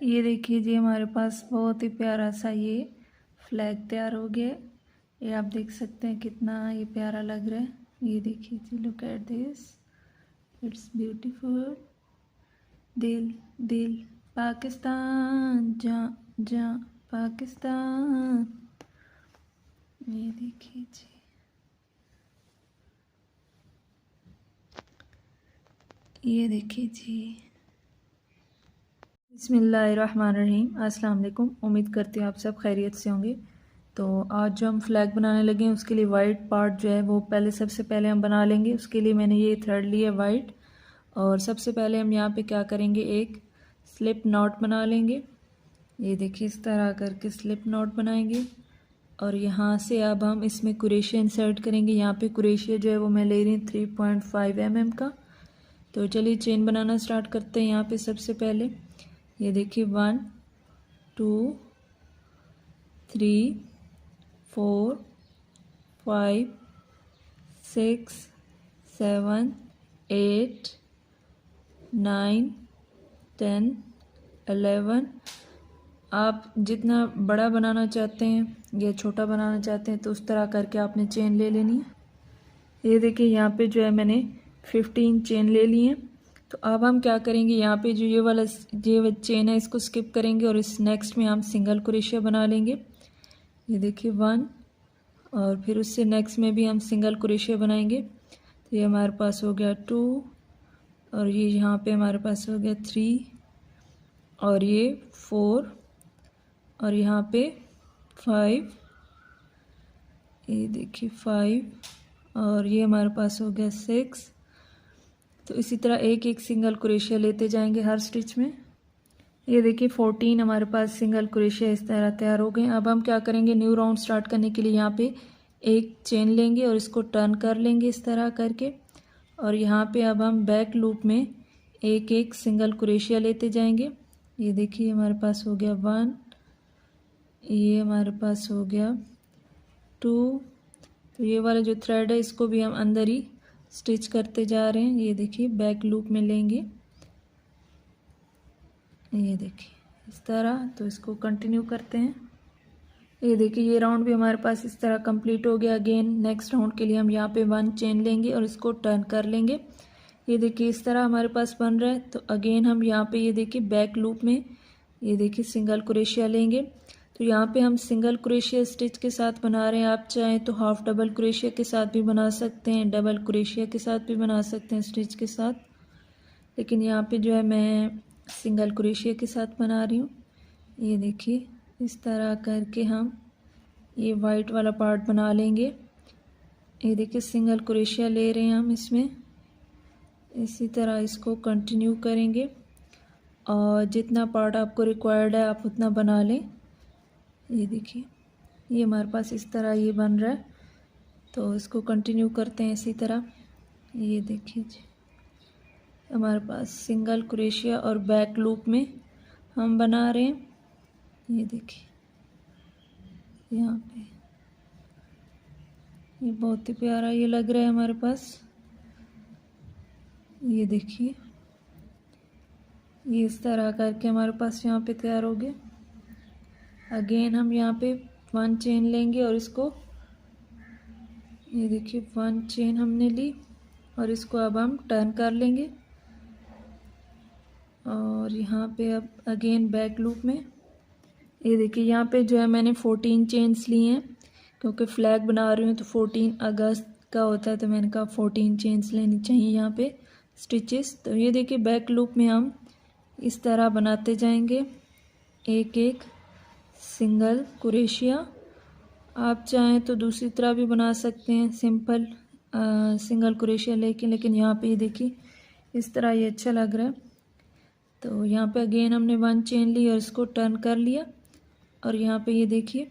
ये देखिए जी, हमारे पास बहुत ही प्यारा सा ये फ्लैग तैयार हो गया है। ये आप देख सकते हैं कितना ये प्यारा लग रहा है। ये देखिए जी, look at this, it's beautiful. दिल दिल पाकिस्तान, जा जा पाकिस्तान। ये देखिए जी, ये देखिए जी। बिस्मिल्लाहिर्रहमानिर्रहीम। अस्सलाम वालेकुम। उम्मीद करती हूँ आप सब खैरियत से होंगे। तो आज जो हम फ्लैग बनाने लगे हैं उसके लिए वाइट पार्ट जो है वो सबसे पहले हम बना लेंगे। उसके लिए मैंने ये थ्रेड लिया है वाइट, और सबसे पहले हम यहाँ पे क्या करेंगे, एक स्लिप नॉट बना लेंगे। ये देखिए इस तरह करके स्लिप नॉट बनाएंगे, और यहाँ से अब हम इसमें कुरेशिया इंसर्ट करेंगे। यहाँ पे कुरेशिया जो है वो मैं ले रही हूँ 3.5 mm का। तो चलिए चेन बनाना स्टार्ट करते हैं। यहाँ पे सबसे पहले ये देखिए 1 2 3 4 5 6 7 8 9 10 11। आप जितना बड़ा बनाना चाहते हैं या छोटा बनाना चाहते हैं तो उस तरह करके आपने चेन ले लेनी है। ये देखिए यहाँ पे जो है मैंने 15 चेन ले ली हैं। तो अब हम क्या करेंगे, यहाँ पे जो ये चेन है इसको स्किप करेंगे और इस नेक्स्ट में हम सिंगल क्रोशिया बना लेंगे। ये देखिए 1, और फिर उससे नेक्स्ट में भी हम सिंगल क्रोशिया बनाएंगे। तो ये हमारे पास हो गया 2, और ये यहाँ पे हमारे पास हो गया 3, और ये 4, और यहाँ पे 5, ये देखिए 5, और ये हमारे पास हो गया 6। तो इसी तरह एक एक सिंगल क्रोशिया लेते जाएंगे हर स्टिच में। ये देखिए 14 हमारे पास सिंगल क्रोशिया इस तरह तैयार हो गए। अब हम क्या करेंगे, न्यू राउंड स्टार्ट करने के लिए यहाँ पे एक चेन लेंगे और इसको टर्न कर लेंगे इस तरह करके, और यहाँ पे अब हम बैक लूप में एक एक सिंगल क्रोशिया लेते जाएंगे। ये देखिए हमारे पास हो गया 1, ये हमारे पास हो गया 2। तो ये वाला जो थ्रेड है इसको भी हम अंदर ही स्टिच करते जा रहे हैं। ये देखिए बैक लूप में लेंगे, ये देखिए इस तरह। तो इसको कंटिन्यू करते हैं। ये देखिए ये राउंड भी हमारे पास इस तरह कंप्लीट हो गया। अगेन नेक्स्ट राउंड के लिए हम यहाँ पे 1 चेन लेंगे और इसको टर्न कर लेंगे। ये देखिए इस तरह हमारे पास बन रहा है। तो अगेन हम यहाँ पे ये देखिए बैक लूप में ये देखिए सिंगल क्रोशिया लेंगे। तो यहाँ पे हम सिंगल क्रोशिया स्टिच के साथ बना रहे हैं। आप चाहें तो हाफ डबल क्रोशिया के साथ भी बना सकते हैं, डबल क्रोशिया के साथ भी बना सकते हैं स्टिच के साथ, लेकिन यहाँ पे जो है मैं सिंगल क्रोशिया के साथ बना रही हूँ। ये देखिए इस तरह करके हम ये वाइट वाला पार्ट बना लेंगे। ये देखिए सिंगल क्रोशिया ले रहे हैं हम इसमें, इसी तरह इसको कंटिन्यू करेंगे, और जितना पार्ट आपको रिक्वायर्ड है आप उतना बना लें। ये देखिए ये हमारे पास इस तरह ये बन रहा है। तो इसको कंटिन्यू करते हैं इसी तरह। ये देखिए जी हमारे पास सिंगल क्रोशिया और बैक लूप में हम बना रहे हैं। ये देखिए यहाँ पे ये बहुत ही प्यारा ये लग रहा है हमारे पास। ये देखिए ये इस तरह करके हमारे पास यहाँ पे तैयार हो गया। अगेन हम यहाँ पे 1 चेन लेंगे और इसको ये देखिए 1 चेन हमने ली और इसको अब हम टर्न कर लेंगे, और यहाँ पे अब अगेन बैक लूप में ये देखिए यहाँ पे जो है मैंने 14 चेन्स ली हैं, क्योंकि फ्लैग बना रही हूँ तो 14 अगस्त का होता है, तो मैंने कहा 14 चेन्स लेनी चाहिए यहाँ पे स्टिचेस। तो ये देखिए बैक लूप में हम इस तरह बनाते जाएंगे एक एक सिंगल क्रोशिया। आप चाहें तो दूसरी तरह भी बना सकते हैं सिंपल सिंगल क्रोशिया लेकिन यहाँ पे ये देखिए इस तरह ये अच्छा लग रहा है। तो यहाँ पे अगेन हमने 1 चेन ली और इसको टर्न कर लिया, और यहाँ पे ये देखिए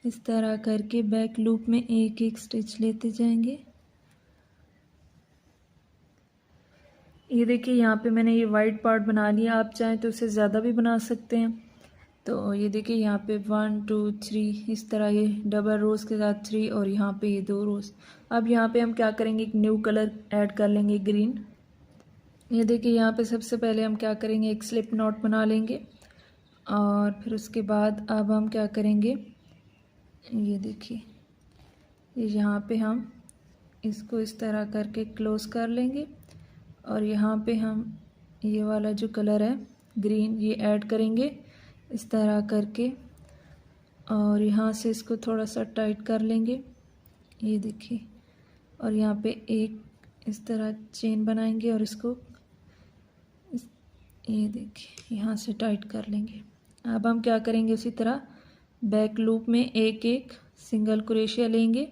इस तरह करके बैक लूप में एक एक स्टिच लेते जाएंगे। ये देखिए यहाँ पे मैंने ये वाइट पार्ट बना लिया, आप चाहें तो उससे ज़्यादा भी बना सकते हैं। तो ये देखिए यहाँ पे 1 2 3 इस तरह ये डबल रोज़ के साथ 3, और यहाँ पे ये 2 रोज़। अब यहाँ पे हम क्या करेंगे, एक न्यू कलर ऐड कर लेंगे ग्रीन। ये देखिए यहाँ पे सबसे पहले हम क्या करेंगे, एक स्लिप नॉट बना लेंगे, और फिर उसके बाद अब हम क्या करेंगे, ये देखिए, ये यहाँ पे हम इसको इस तरह करके क्लोज कर लेंगे और यहाँ पे हम ये वाला जो कलर है ग्रीन ये ऐड करेंगे इस तरह करके, और यहाँ से इसको थोड़ा सा टाइट कर लेंगे, ये देखिए, और यहाँ पे एक इस तरह चेन बनाएंगे और इसको ये देखिए यहाँ से टाइट कर लेंगे। अब हम क्या करेंगे, उसी तरह बैक लूप में एक एक सिंगल क्रोशिया लेंगे,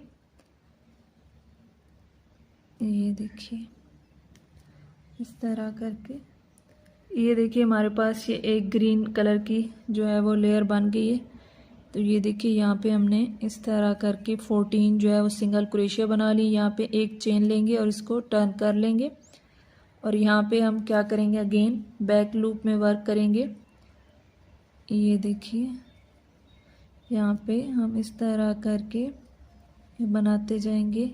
ये देखिए इस तरह करके। ये देखिए हमारे पास ये एक ग्रीन कलर की जो है वो लेयर बन गई है। तो ये देखिए यहाँ पे हमने इस तरह करके 14 जो है वो सिंगल क्रोशिया बना ली। यहाँ पे एक चेन लेंगे और इसको टर्न कर लेंगे और यहाँ पे हम क्या करेंगे, अगेन बैक लूप में वर्क करेंगे। ये देखिए यहाँ पे हम इस तरह करके ये बनाते जाएंगे।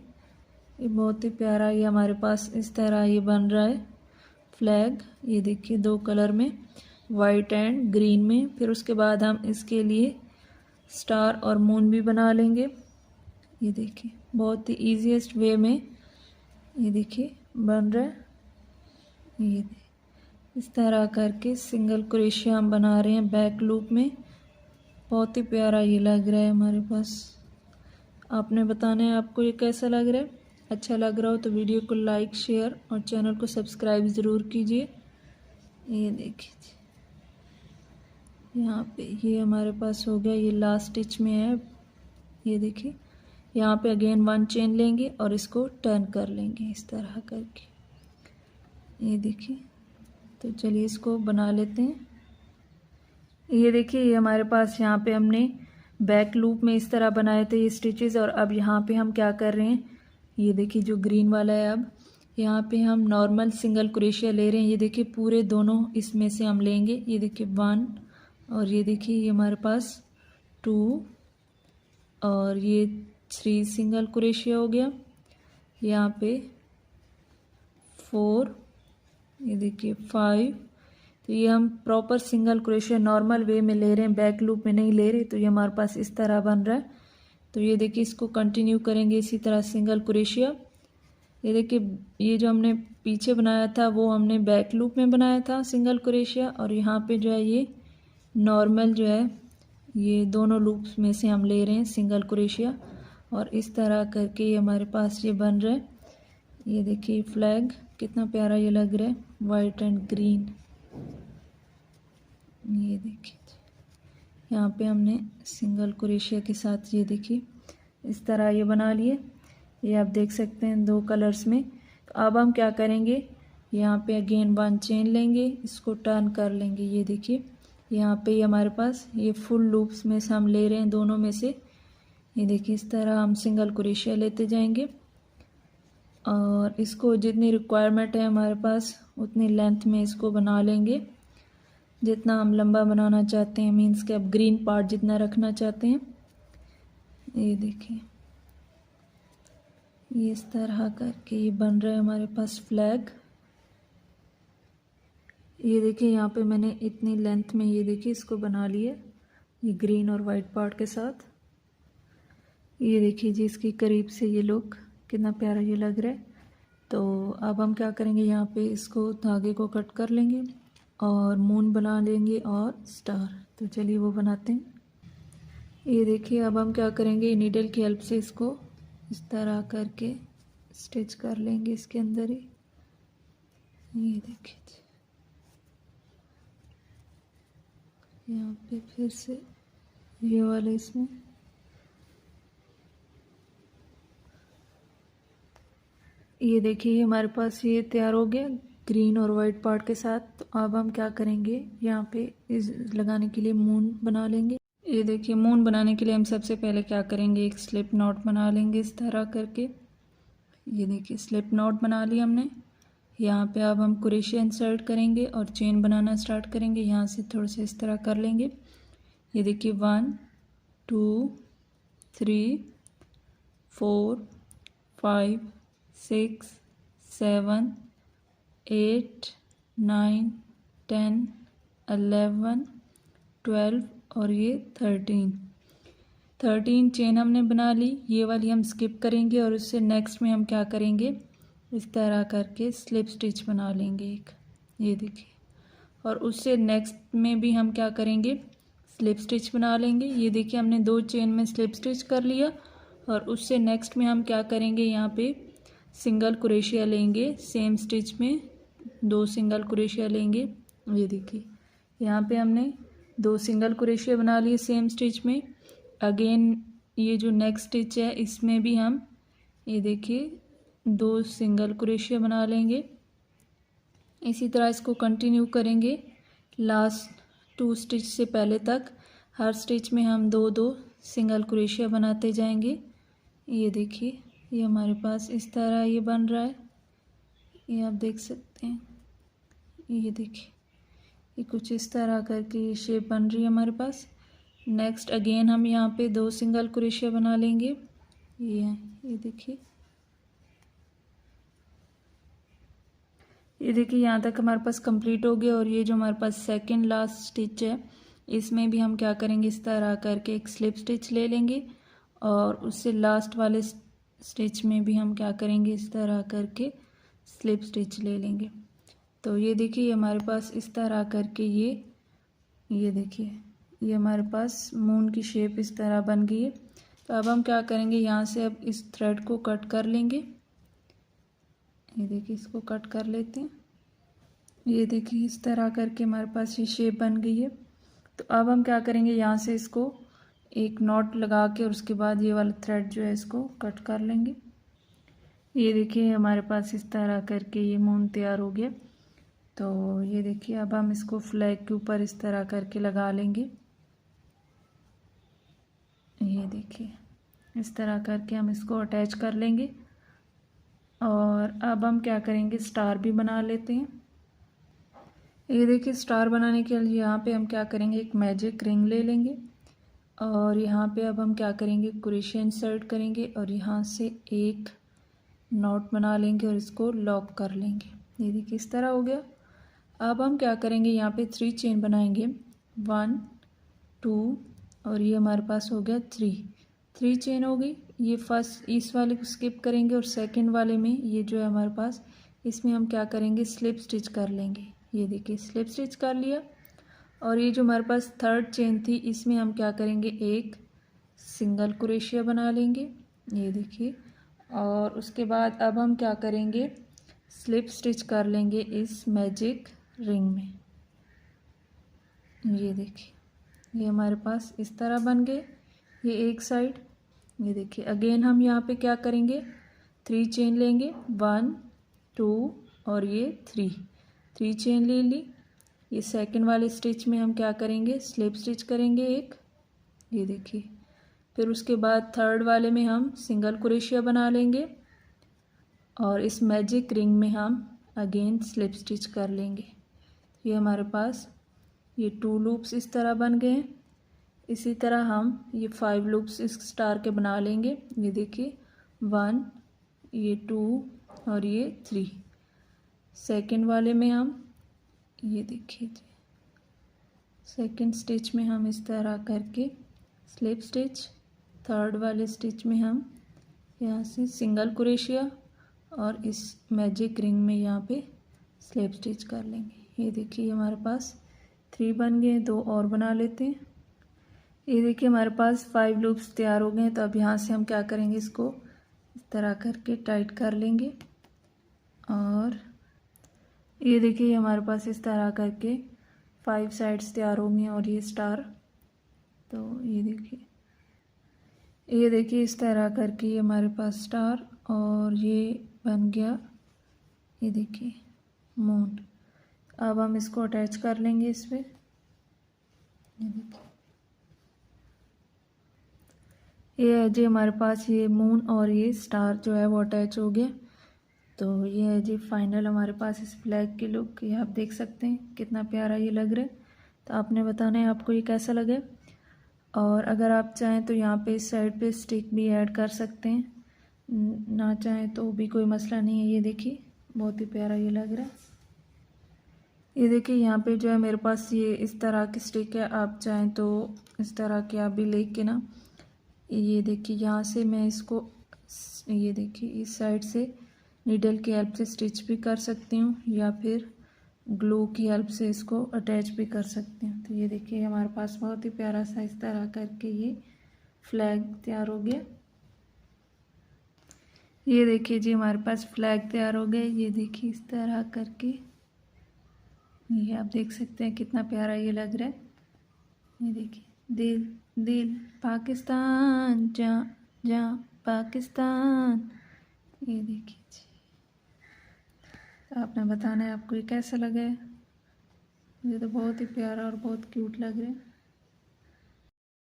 ये बहुत ही प्यारा ये हमारे पास इस तरह ये बन रहा है फ्लैग। ये देखिए 2 कलर में, वाइट एंड ग्रीन में। फिर उसके बाद हम इसके लिए स्टार और मून भी बना लेंगे। ये देखिए बहुत ही ईजीएस्ट वे में ये देखिए बन रहा है। ये इस तरह करके सिंगल क्रोशिया हम बना रहे हैं बैक लूप में। बहुत ही प्यारा ये लग रहा है हमारे पास। आपने बताना है आपको ये कैसा लग रहा है। अच्छा लग रहा हो तो वीडियो को लाइक शेयर और चैनल को सब्सक्राइब ज़रूर कीजिए। ये देखिए यहाँ पे ये हमारे पास हो गया, ये लास्ट स्टिच में है। ये देखिए यहाँ पे अगेन 1 चेन लेंगे और इसको टर्न कर लेंगे इस तरह करके। ये देखिए, तो चलिए इसको बना लेते हैं। ये देखिए ये हमारे पास यहाँ पे हमने बैक लूप में इस तरह बनाए थे ये स्टिचेस, और अब यहाँ पे हम क्या कर रहे हैं, ये देखिए जो ग्रीन वाला है, अब यहाँ पे हम नॉर्मल सिंगल क्रोशिया ले रहे हैं। ये देखिए पूरे दोनों इसमें से हम लेंगे। ये देखिए 1 और ये देखिए ये हमारे पास 2 और ये 3 सिंगल क्रोशिया हो गया। यहाँ पे 4, ये देखिए 5। तो ये हम proper single crochet normal way में ले रहे हैं, बैक लूप में नहीं ले रहे। तो ये हमारे पास इस तरह बन रहा है। तो ये देखिए इसको कंटिन्यू करेंगे इसी तरह सिंगल क्रोशिया। ये देखिए ये जो हमने पीछे बनाया था वो हमने बैक लूप में बनाया था सिंगल क्रोशिया, और यहाँ पे जो है ये नॉर्मल जो है ये दोनों लूप्स में से हम ले रहे हैं सिंगल क्रोशिया, और इस तरह करके ये हमारे पास ये बन रहा है। ये देखिए फ्लैग कितना प्यारा ये लग रहा है, वाइट एंड ग्रीन। ये देखिए यहाँ पे हमने सिंगल क्रोशिया के साथ ये देखिए इस तरह ये बना लिए। ये आप देख सकते हैं 2 कलर्स में। तो अब हम क्या करेंगे, यहाँ पे अगेन 1 चेन लेंगे, इसको टर्न कर लेंगे। ये देखिए यहाँ पे ये हमारे पास ये फुल लूप्स में से हम ले रहे हैं दोनों में से। ये देखिए इस तरह हम सिंगल क्रोशिया लेते जाएंगे और इसको जितनी रिक्वायरमेंट है हमारे पास उतनी लेंथ में इसको बना लेंगे, जितना हम लंबा बनाना चाहते हैं, मीन्स कि अब ग्रीन पार्ट जितना रखना चाहते हैं। ये देखिए ये इस तरह करके ये बन रहा है हमारे पास फ्लैग। ये देखिए यहाँ पे मैंने इतनी लेंथ में ये देखिए इसको बना लिया, ये ग्रीन और वाइट पार्ट के साथ। ये देखिए जी इसकी करीब से ये लुक कितना प्यारा ये लग रहा है। तो अब हम क्या करेंगे, यहाँ पे इसको धागे को कट कर लेंगे और मून बना लेंगे और स्टार। तो चलिए वो बनाते हैं। ये देखिए अब हम क्या करेंगे, नीडल की हेल्प से इसको इस तरह करके स्टिच कर लेंगे इसके अंदर ही। ये देखिए यहाँ पे फिर से ये वाले इसमें ये देखिए हमारे पास ये तैयार हो गया ग्रीन और वाइट पार्ट के साथ। तो अब हम क्या करेंगे, यहाँ पे इस लगाने के लिए मून बना लेंगे। ये देखिए मून बनाने के लिए हम सबसे पहले क्या करेंगे, एक स्लिप नॉट बना लेंगे इस तरह करके। ये देखिए स्लिप नॉट बना लिया हमने। यहाँ पे अब हम क्रोशिया इंसर्ट करेंगे और चेन बनाना स्टार्ट करेंगे। यहाँ से थोड़ा सा इस तरह कर लेंगे। ये देखिए 1 2 3 4 5 6 7 8 9 10 11 12 और ये 13 चेन हमने बना ली। ये वाली हम स्किप करेंगे और उससे नेक्स्ट में हम क्या करेंगे, इस तरह करके स्लिप स्टिच बना लेंगे एक, ये देखिए। और उससे नेक्स्ट में भी हम क्या करेंगे, स्लिप स्टिच बना लेंगे। ये देखिए हमने 2 चेन में स्लिप स्टिच कर लिया। और उससे नेक्स्ट में हम क्या करेंगे, यहाँ पे सिंगल क्रोशिया लेंगे, सेम स्टिच में 2 सिंगल क्रोशिया लेंगे। ये देखिए यहाँ पे हमने 2 सिंगल क्रोशिया बना लिए सेम स्टिच में। अगेन ये जो नेक्स्ट स्टिच है इसमें भी हम ये देखिए 2 सिंगल क्रोशिया बना लेंगे। इसी तरह इसको कंटिन्यू करेंगे लास्ट 2 स्टिच से पहले तक। हर स्टिच में हम 2-2 सिंगल क्रोशिया बनाते जाएंगे। ये देखिए ये हमारे पास इस तरह ये बन रहा है, ये आप देख सकते हैं। ये देखिए ये कुछ इस तरह करके ये शेप बन रही है हमारे पास। नेक्स्ट अगेन हम यहाँ पे 2 सिंगल क्रोशिया बना लेंगे। ये देखिए, ये देखिए यहाँ तक हमारे पास कंप्लीट हो गया। और ये जो हमारे पास सेकंड लास्ट स्टिच है इसमें भी हम क्या करेंगे, इस तरह करके एक स्लिप स्टिच ले लेंगे। और उससे लास्ट वाले स्टिच में भी हम क्या करेंगे, इस तरह करके स्लिप स्टिच ले लेंगे। तो ये देखिए हमारे पास इस तरह करके ये देखिए ये हमारे पास मून की शेप इस तरह बन गई है। तो अब हम क्या करेंगे, यहाँ से अब इस थ्रेड को कट कर लेंगे। ये देखिए इसको कट कर लेते हैं। ये देखिए इस तरह करके हमारे पास ये शेप बन गई है। तो अब हम क्या करेंगे, यहाँ से इसको एक नॉट लगा के और उसके बाद ये वाला थ्रेड जो है इसको कट कर लेंगे। ये देखिए हमारे पास इस तरह करके ये मून तैयार हो गया। तो ये देखिए अब हम इसको फ्लैग के ऊपर इस तरह करके लगा लेंगे। ये देखिए इस तरह करके हम इसको अटैच कर लेंगे। और अब हम क्या करेंगे, स्टार भी बना लेते हैं। ये देखिए स्टार बनाने के लिए यहाँ पे हम क्या करेंगे, एक मैजिक रिंग ले लेंगे। और यहाँ पे अब हम क्या करेंगे, क्रोशिया इंसर्ट करेंगे और यहाँ से एक नॉट बना लेंगे और इसको लॉक कर लेंगे। ये देखिए इस तरह हो गया। अब हम क्या करेंगे, यहाँ पे 3 चेन बनाएंगे, 1 2 और ये हमारे पास हो गया 3 चेन हो गई। ये फर्स्ट इस वाले को स्किप करेंगे और सेकंड वाले में ये जो है हमारे पास इसमें हम क्या करेंगे, स्लिप स्टिच कर लेंगे। ये देखिए स्लिप स्टिच कर लिया। और ये जो हमारे पास थर्ड चेन थी इसमें हम क्या करेंगे, एक सिंगल क्रोशिया बना लेंगे। ये देखिए और उसके बाद अब हम क्या करेंगे, स्लिप स्टिच कर लेंगे इस मैजिक रिंग में। ये देखिए ये हमारे पास इस तरह बन गए ये एक साइड। ये देखिए अगेन हम यहाँ पे क्या करेंगे, 3 चेन लेंगे, 1 2 और ये 3 चेन ले ली। ये सेकंड वाले स्टिच में हम क्या करेंगे, स्लिप स्टिच करेंगे एक। ये देखिए फिर उसके बाद थर्ड वाले में हम सिंगल क्रोशिया बना लेंगे और इस मैजिक रिंग में हम अगेन स्लिप स्टिच कर लेंगे। ये हमारे पास ये 2 लूप्स इस तरह बन गए हैं। इसी तरह हम ये 5 लूप्स इस स्टार के बना लेंगे। ये देखिए 1 ये 2 और ये 3। सेकंड वाले में हम ये देखिए सेकंड स्टिच में हम इस तरह करके स्लिप स्टिच, थर्ड वाले स्टिच में हम यहाँ से सिंगल क्रोशिया और इस मैजिक रिंग में यहाँ पे स्लिप स्टिच कर लेंगे। ये देखिए हमारे पास 3 बन गए, 2 और बना लेते हैं। ये देखिए हमारे पास 5 लूप्स तैयार हो गए हैं। तो अब यहाँ से हम क्या करेंगे, इसको इस तरह करके टाइट कर लेंगे। और ये देखिए हमारे पास इस तरह करके 5 साइड्स तैयार होंगी और ये स्टार। तो ये देखिए इस तरह करके ये हमारे पास स्टार और ये बन गया, ये देखिए मून। अब हम इसको अटैच कर लेंगे इस पे। ये देखिए ये है जी हमारे पास ये मून और ये स्टार जो है वो अटैच हो गया। तो ये है जी फाइनल हमारे पास इस फ्लैग की लुक। ये आप देख सकते हैं कितना प्यारा ये लग रहा है। तो आपने बताना है आपको ये कैसा लगे। और अगर आप चाहें तो यहाँ पे इस साइड पे स्टिक भी ऐड कर सकते हैं, ना चाहें तो भी कोई मसला नहीं है। ये देखिए बहुत ही प्यारा ये लग रहा है। ये देखिए यहाँ पे जो है मेरे पास ये इस तरह की स्टिक है, आप चाहें तो इस तरह की आप भी लेके ना, ये देखिए यहाँ से मैं इसको, ये देखिए इस साइड से नीडल की हेल्प से स्टिच भी कर सकती हूँ या फिर ग्लू की हेल्प से इसको अटैच भी कर सकती हूँ। तो ये देखिए हमारे पास बहुत ही प्यारा सा इस तरह करके ये फ्लैग तैयार हो गया। ये देखिए जी हमारे पास फ्लैग तैयार हो गए। ये देखिए इस तरह करके, ये आप देख सकते हैं कितना प्यारा ये लग रहा है। ये देखिए दिल दिल पाकिस्तान जा जा पाकिस्तान। ये देखिए जी, तो आपने बताना है आपको ये कैसा लगा है। मुझे तो बहुत ही प्यारा और बहुत क्यूट लग रहा है।